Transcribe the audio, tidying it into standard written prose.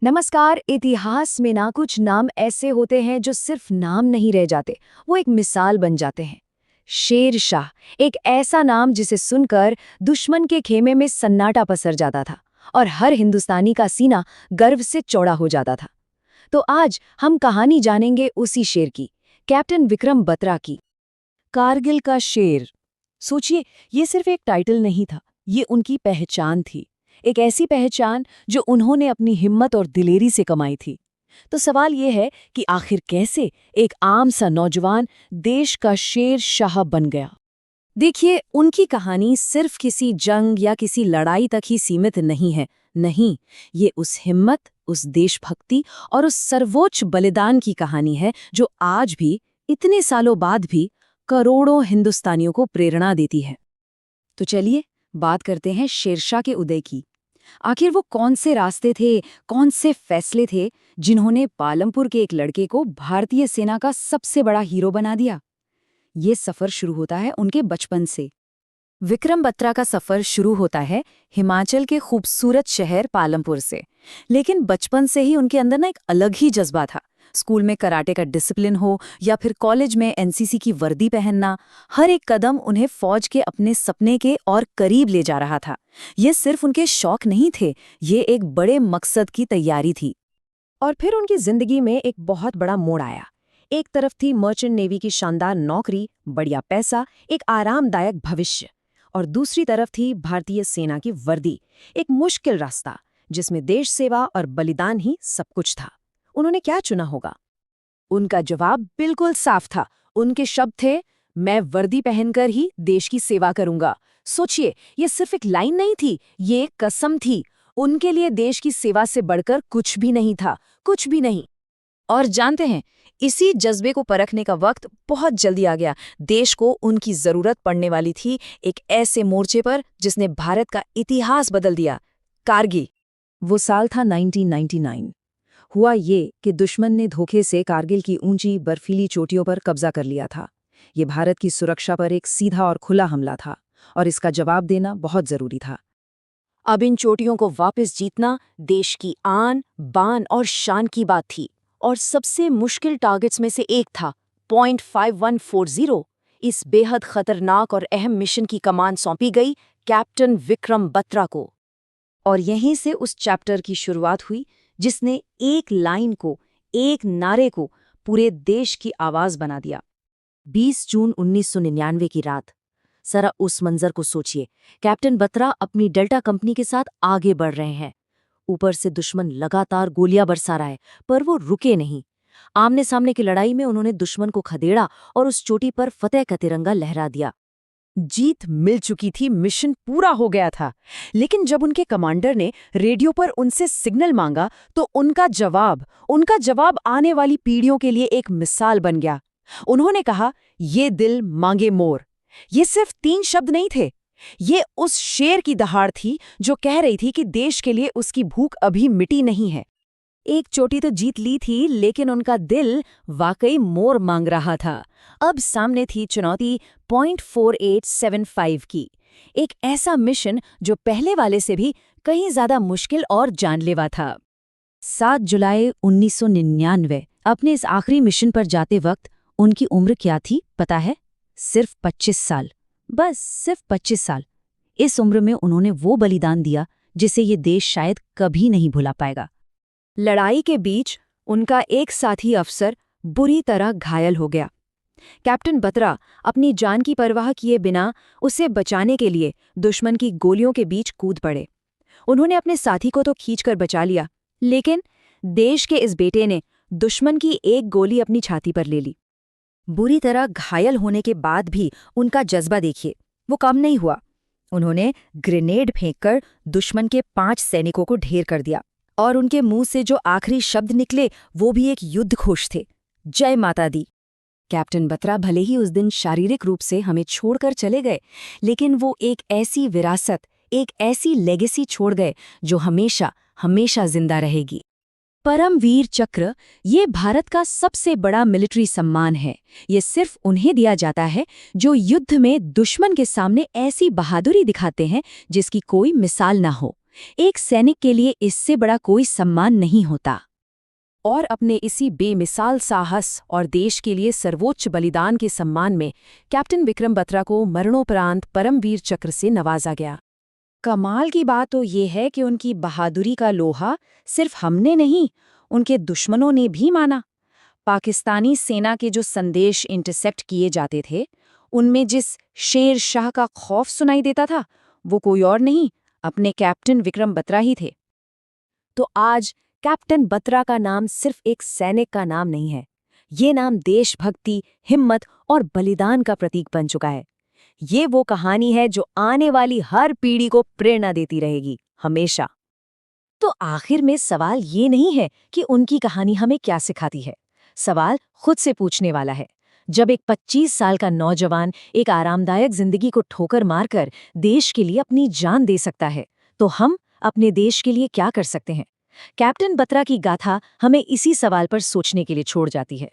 नमस्कार। इतिहास में ना कुछ नाम ऐसे होते हैं जो सिर्फ नाम नहीं रह जाते, वो एक मिसाल बन जाते हैं। शेर शाह एक ऐसा नाम जिसे सुनकर दुश्मन के खेमे में सन्नाटा पसर जाता था और हर हिंदुस्तानी का सीना गर्व से चौड़ा हो जाता था। तो आज हम कहानी जानेंगे उसी शेर की, कैप्टन विक्रम बत्रा की। कारगिल का शेर। सोचिए, ये सिर्फ एक टाइटल नहीं था, ये उनकी पहचान थी। एक ऐसी पहचान जो उन्होंने अपनी हिम्मत और दिलेरी से कमाई थी। तो सवाल ये है कि आखिर कैसे एक आम सा नौजवान देश का शेर शाह बन गया। देखिए, उनकी कहानी सिर्फ किसी जंग या किसी लड़ाई तक ही सीमित नहीं है। नहीं, ये उस हिम्मत, उस देशभक्ति और उस सर्वोच्च बलिदान की कहानी है जो आज भी, इतने सालों बाद भी, करोड़ों हिंदुस्तानियों को प्रेरणा देती है। तो चलिए बात करते हैं शेरशाह के उदय की। आखिर वो कौन से रास्ते थे, कौन से फैसले थे जिन्होंने पालमपुर के एक लड़के को भारतीय सेना का सबसे बड़ा हीरो बना दिया। ये सफर शुरू होता है उनके बचपन से। विक्रम बत्रा का सफर शुरू होता है हिमाचल के खूबसूरत शहर पालमपुर से। लेकिन बचपन से ही उनके अंदर ना एक अलग ही जज्बा था। स्कूल में कराटे का डिसिप्लिन हो या फिर कॉलेज में एनसीसी की वर्दी पहनना, हर एक कदम उन्हें फौज के अपने सपने के और करीब ले जा रहा था। ये सिर्फ उनके शौक नहीं थे, ये एक बड़े मकसद की तैयारी थी। और फिर उनकी जिंदगी में एक बहुत बड़ा मोड़ आया। एक तरफ थी मर्चेंट नेवी की शानदार नौकरी, बढ़िया पैसा, एक आरामदायक भविष्य, और दूसरी तरफ थी भारतीय सेना की वर्दी, एक मुश्किल रास्ता जिसमें देश सेवा और बलिदान ही सब कुछ था। उन्होंने क्या चुना होगा? उनका जवाब बिल्कुल साफ था। उनके शब्द थे, मैं वर्दी पहनकर ही देश की सेवा करूंगा। सोचिए, ये सिर्फ एक लाइन नहीं थी, ये एक कसम थी। उनके लिए देश की सेवा से बढ़कर कुछ भी नहीं था, कुछ भी नहीं। और जानते हैं, इसी जज्बे को परखने का वक्त बहुत जल्दी आ गया। देश को उनकी जरूरत पड़ने वाली थी एक ऐसे मोर्चे पर जिसने भारत का इतिहास बदल दिया, कारगिल। वो साल था 1999। हुआ ये कि दुश्मन ने धोखे से कारगिल की ऊंची बर्फीली चोटियों पर कब्जा कर लिया था। ये भारत की सुरक्षा पर एक सीधा और खुला हमला था, और इसका जवाब देना बहुत जरूरी था। अब इन चोटियों को वापस जीतना देश की आन, बान और शान की बात थी। और सबसे मुश्किल टारगेट्स में से एक था पॉइंट 5140। इस बेहद खतरनाक और अहम मिशन की कमान सौंपी गई कैप्टन विक्रम बत्रा को। और यहीं से उस चैप्टर की शुरुआत हुई जिसने एक लाइन को, एक नारे को पूरे देश की आवाज बना दिया। 20 जून 1999 की रात। जरा उस मंजर को सोचिए। कैप्टन बत्रा अपनी डेल्टा कंपनी के साथ आगे बढ़ रहे हैं। ऊपर से दुश्मन लगातार गोलियां बरसा रहा है, पर वो रुके नहीं। आमने सामने की लड़ाई में उन्होंने दुश्मन को खदेड़ा और उस चोटी पर फतेह का तिरंगा लहरा दिया। जीत मिल चुकी थी, मिशन पूरा हो गया था। लेकिन जब उनके कमांडर ने रेडियो पर उनसे सिग्नल मांगा तो उनका जवाब आने वाली पीढ़ियों के लिए एक मिसाल बन गया। उन्होंने कहा, ये दिल मांगे मोर। ये सिर्फ 3 शब्द नहीं थे, ये उस शेर की दहाड़ थी जो कह रही थी कि देश के लिए उसकी भूख अभी मिटी नहीं है। एक चोटी तो जीत ली थी, लेकिन उनका दिल वाकई मोर मांग रहा था। अब सामने थी चुनौती पॉइंट 4875 की, एक ऐसा मिशन जो पहले वाले से भी कहीं ज्यादा मुश्किल और जानलेवा था। 7 जुलाई 1999। अपने इस आखिरी मिशन पर जाते वक्त उनकी उम्र क्या थी पता है? सिर्फ 25 साल। बस सिर्फ 25 साल। इस उम्र में उन्होंने वो बलिदान दिया जिसे ये देश शायद कभी नहीं भुला पाएगा। लड़ाई के बीच उनका एक साथी अफसर बुरी तरह घायल हो गया। कैप्टन बत्रा अपनी जान की परवाह किए बिना उसे बचाने के लिए दुश्मन की गोलियों के बीच कूद पड़े। उन्होंने अपने साथी को तो खींचकर बचा लिया, लेकिन देश के इस बेटे ने दुश्मन की एक गोली अपनी छाती पर ले ली। बुरी तरह घायल होने के बाद भी उनका जज्बा देखिए, वो कम नहीं हुआ। उन्होंने ग्रेनेड फेंककर दुश्मन के 5 सैनिकों को ढेर कर दिया, और उनके मुंह से जो आखिरी शब्द निकले वो भी एक युद्ध घोष थे, जय माता दी। कैप्टन बत्रा भले ही उस दिन शारीरिक रूप से हमें छोड़कर चले गए, लेकिन वो एक ऐसी विरासत, एक ऐसी लेगेसी छोड़ गए जो हमेशा हमेशा जिंदा रहेगी। परमवीर चक्र ये भारत का सबसे बड़ा मिलिट्री सम्मान है। ये सिर्फ उन्हें दिया जाता है जो युद्ध में दुश्मन के सामने ऐसी बहादुरी दिखाते हैं जिसकी कोई मिसाल ना हो। एक सैनिक के लिए इससे बड़ा कोई सम्मान नहीं होता। और अपने इसी बेमिसाल साहस और देश के लिए सर्वोच्च बलिदान के सम्मान में कैप्टन विक्रम बत्रा को मरणोपरांत परमवीर चक्र से नवाजा गया। कमाल की बात तो ये है कि उनकी बहादुरी का लोहा सिर्फ हमने नहीं, उनके दुश्मनों ने भी माना। पाकिस्तानी सेना के जो संदेश इंटरसेप्ट किए जाते थे, उनमें जिस शेर शाह का खौफ सुनाई देता था, वो कोई और नहीं, अपने कैप्टन विक्रम बत्रा ही थे। तो आज कैप्टन बत्रा का नाम सिर्फ एक सैनिक का नाम नहीं है, ये नाम देशभक्ति, हिम्मत और बलिदान का प्रतीक बन चुका है। ये वो कहानी है जो आने वाली हर पीढ़ी को प्रेरणा देती रहेगी, हमेशा। तो आखिर में सवाल ये नहीं है कि उनकी कहानी हमें क्या सिखाती है। सवाल खुद से पूछने वाला है। जब एक 25 साल का नौजवान एक आरामदायक जिंदगी को ठोकर मारकर देश के लिए अपनी जान दे सकता है, तो हम अपने देश के लिए क्या कर सकते हैं? कैप्टन बत्रा की गाथा हमें इसी सवाल पर सोचने के लिए छोड़ जाती है।